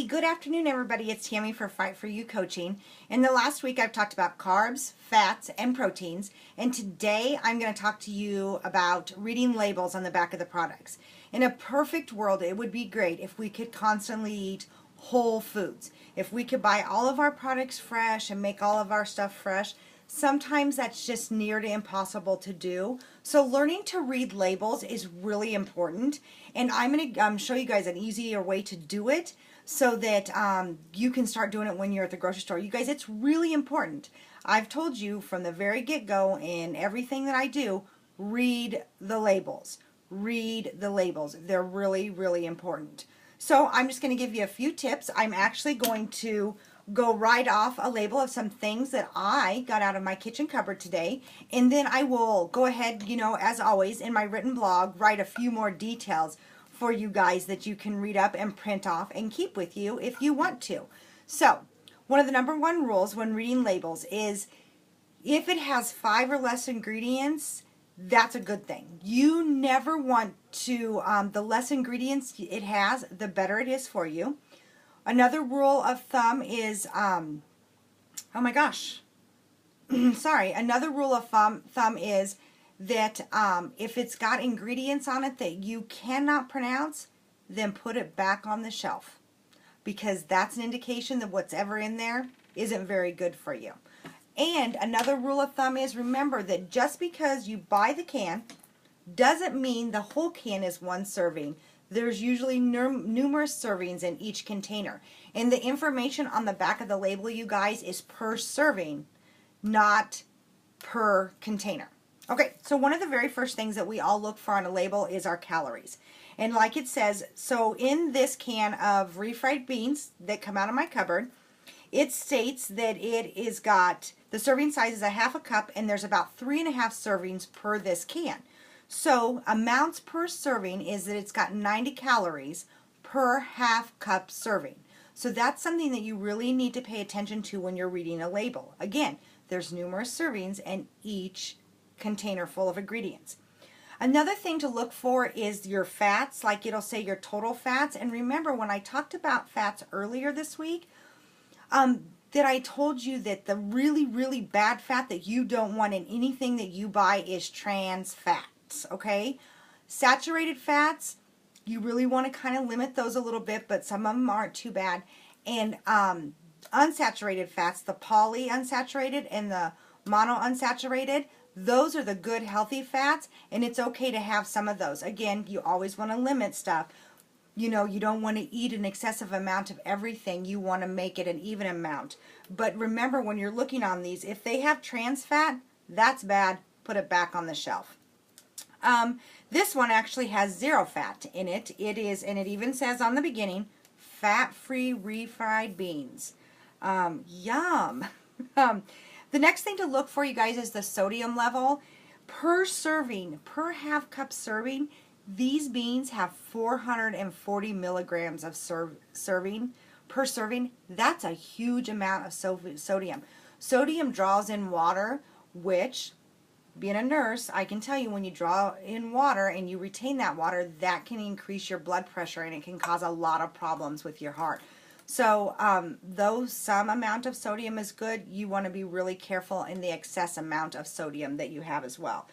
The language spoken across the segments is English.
Hey, good afternoon, everybody. It's Tammy for Fight For You Coaching. In the last week, I've talked about carbs, fats, and proteins. And today, I'm going to talk to you about reading labels on the back of the products. In a perfect world, it would be great if we could constantly eat whole foods. If we could buy all of our products fresh and make all of our stuff fresh. Sometimes that's just near to impossible to do. So learning to read labels is really important. And I'm going to show you guys an easier way to do it so that you can start doing it when you're at the grocery store. You guys, it's really important. I've told you from the very get-go in everything that I do, read the labels. Read the labels. They're really, really important. So I'm just going to give you a few tips. I'm actually going to go right off a label of some things that I got out of my kitchen cupboard today, and then I will go ahead, as always, in my written blog, write a few more details for you guys that you can read up and print off and keep with you if you want to. So, one of the number one rules when reading labels is if it has 5 or less ingredients, that's a good thing. You never want to, the less ingredients it has, the better it is for you. Another rule of thumb is, oh my gosh, sorry. Another rule of thumb is that if it's got ingredients on it that you cannot pronounce, then put it back on the shelf, because that's an indication that what's ever in there isn't very good for you. And another rule of thumb is, remember that just because you buy the can doesn't mean the whole can is one serving. There's usually numerous servings in each container. And the information on the back of the label, you guys, is per serving, not per container. Okay, so one of the very first things that we all look for on a label is our calories. And like it says, so in this can of refried beans that come out of my cupboard, it states that it is got, the serving size is a half a cup, and there's about 3.5 servings per this can. So amounts per serving is that it's got 90 calories per half cup serving. So that's something that you really need to pay attention to when you're reading a label. Again, there's numerous servings in each container full of ingredients. Another thing to look for is your fats, like it'll say your total fats. And remember, when I talked about fats earlier this week, that I told you that the really, really bad fat that you don't want in anything that you buy is trans fat. Okay, saturated fats, you really want to kind of limit those a little bit, but some of them aren't too bad. And unsaturated fats, the polyunsaturated and the monounsaturated, those are the good healthy fats, and it's okay to have some of those. Again, you always want to limit stuff. You don't want to eat an excessive amount of everything. You want to make it an even amount. But remember, when you're looking on these, if they have trans fat, that's bad. Put it back on the shelf. This one actually has 0 fat in it. It is, and it even says on the beginning, fat-free refried beans. Yum. The next thing to look for, you guys, is the sodium level. Per serving, per half cup serving, these beans have 440 milligrams of serving per serving. That's a huge amount of sodium. Sodium draws in water, which, being a nurse, I can tell you when you draw in water and you retain that water, that can increase your blood pressure and it can cause a lot of problems with your heart. So though some amount of sodium is good, you want to be really careful in the excess amount of sodium that you have as well.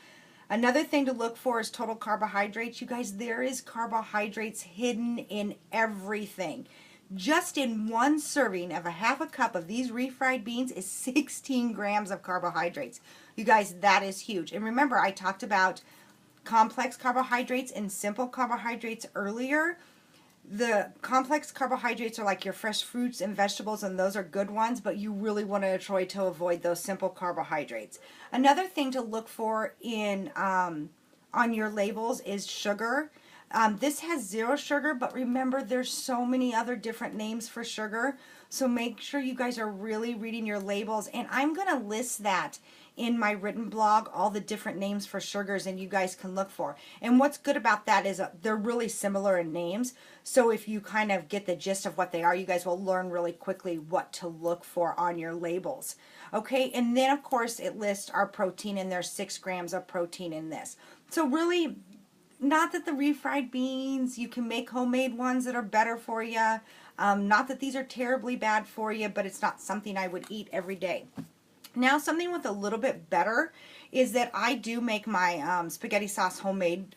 Another thing to look for is total carbohydrates. You guys, there is carbohydrates hidden in everything. Just in one serving of a half a cup of these refried beans is 16 grams of carbohydrates. You guys, that is huge. And remember, I talked about complex carbohydrates and simple carbohydrates earlier. The complex carbohydrates are like your fresh fruits and vegetables, and those are good ones, but you really want to try to avoid those simple carbohydrates. Another thing to look for in on your labels is sugar. This has 0 sugar, but remember, there's so many other different names for sugar. So make sure you guys are really reading your labels, and I'm going to list that in my written blog, all the different names for sugars, and you guys can look for. And what's good about that is they're really similar in names. So if you kind of get the gist of what they are, you guys will learn really quickly what to look for on your labels. Okay, and then of course it lists our protein, and there's 6 grams of protein in this. So really, not that the refried beans, you can make homemade ones that are better for you. Not that these are terribly bad for you, but it's not something I would eat every day. Now, something with a little bit better is that I do make my spaghetti sauce homemade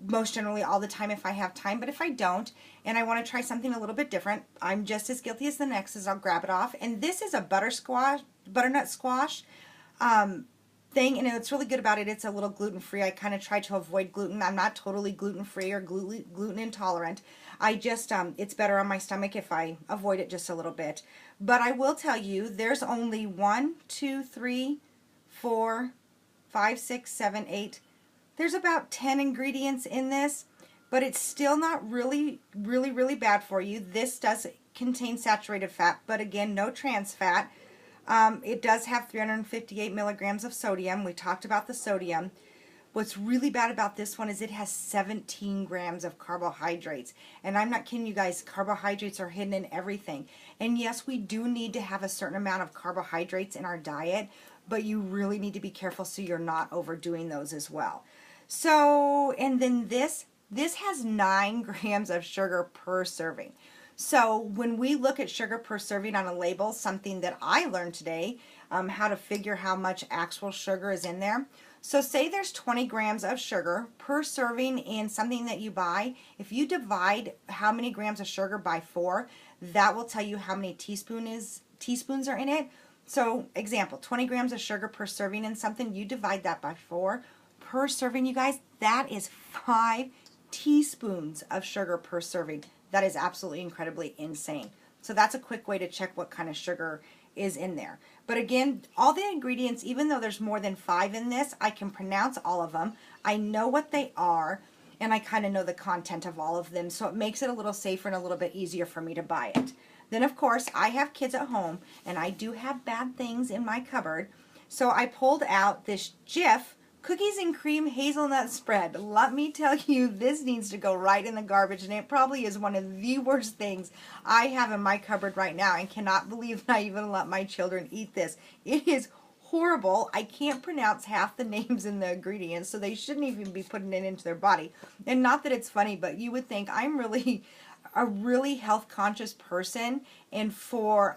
most generally all the time if I have time, but if I don't and I want to try something a little bit different, I'm just as guilty as the next as I'll grab it off. And this is a butternut squash thing, and what's really good about it, it's a little gluten-free. I kind of try to avoid gluten. I'm not totally gluten-free or gluten intolerant. I just, it's better on my stomach if I avoid it just a little bit. But I will tell you, there's only 1, 2, 3, 4, 5, 6, 7, 8. There's about 10 ingredients in this, but it's still not really bad for you. This does contain saturated fat, but again, no trans fat. It does have 358 milligrams of sodium. We talked about the sodium. What's really bad about this one is it has 17 grams of carbohydrates. And I'm not kidding you guys, carbohydrates are hidden in everything. And yes, we do need to have a certain amount of carbohydrates in our diet, but you really need to be careful so you're not overdoing those as well. So, and then this has 9 grams of sugar per serving. So when we look at sugar per serving on a label, something that I learned today, how to figure how much actual sugar is in there. So say there's 20 grams of sugar per serving in something that you buy. If you divide how many grams of sugar by 4, that will tell you how many teaspoons are in it. So example, 20 grams of sugar per serving in something, you divide that by 4. Per serving, you guys, that is 5 teaspoons of sugar per serving. That is absolutely incredibly insane. So that's a quick way to check what kind of sugar is in there. But again, all the ingredients, even though there's more than 5 in this, I can pronounce all of them. I know what they are, and I kind of know the content of all of them, so it makes it a little safer and a little bit easier for me to buy it. Then, of course, I have kids at home, and I do have bad things in my cupboard. So I pulled out this Jif cookies and cream hazelnut spread. Let me tell you, this needs to go right in the garbage, and it probably is one of the worst things I have in my cupboard right now, and cannot believe that I even let my children eat this. It is horrible. I can't pronounce half the names in the ingredients, so they shouldn't even be putting it into their body. And not that it's funny, but you would think I'm really a really health conscious person, and for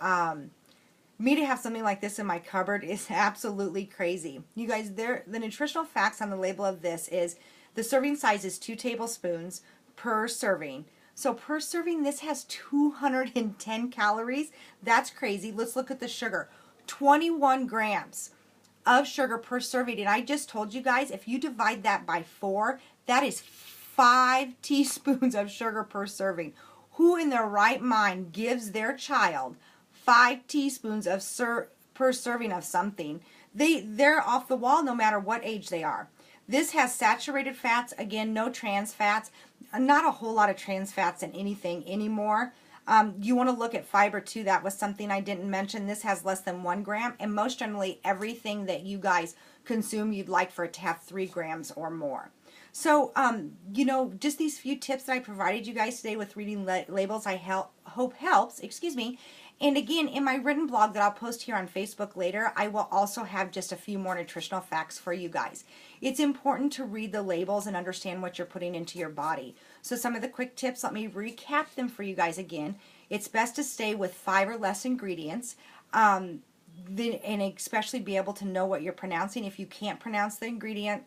me to have something like this in my cupboard is absolutely crazy. You guys, the nutritional facts on the label of this is the serving size is 2 tablespoons per serving. So per serving, this has 210 calories. That's crazy. Let's look at the sugar. 21 grams of sugar per serving. And I just told you guys, if you divide that by 4, that is 5 teaspoons of sugar per serving. Who in their right mind gives their child 5 teaspoons of per serving of something? They're off the wall no matter what age they are. This has saturated fats, again, no trans fats, not a whole lot of trans fats in anything anymore. You want to look at fiber too. That was something I didn't mention. This has less than 1 gram, and most generally everything that you guys consume, you'd like for it to have 3 grams or more. So, you know, just these few tips that I provided you guys today with reading labels, I hope helps, And again, in my written blog that I'll post here on Facebook later, I will also have just a few more nutritional facts for you guys. It's important to read the labels and understand what you're putting into your body. So some of the quick tips, let me recap them for you guys again. It's best to stay with 5 or less ingredients, and especially be able to know what you're pronouncing. If you can't pronounce the ingredient,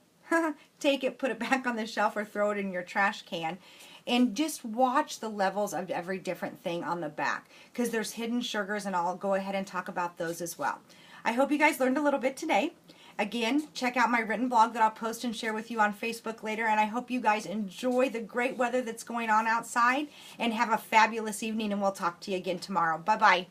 take it, put it back on the shelf, or throw it in your trash can. And just watch the levels of every different thing on the back, because there's hidden sugars, and I'll go ahead and talk about those as well. I hope you guys learned a little bit today. Again, check out my written blog that I'll post and share with you on Facebook later, and I hope you guys enjoy the great weather that's going on outside, and have a fabulous evening, and we'll talk to you again tomorrow. Bye-bye.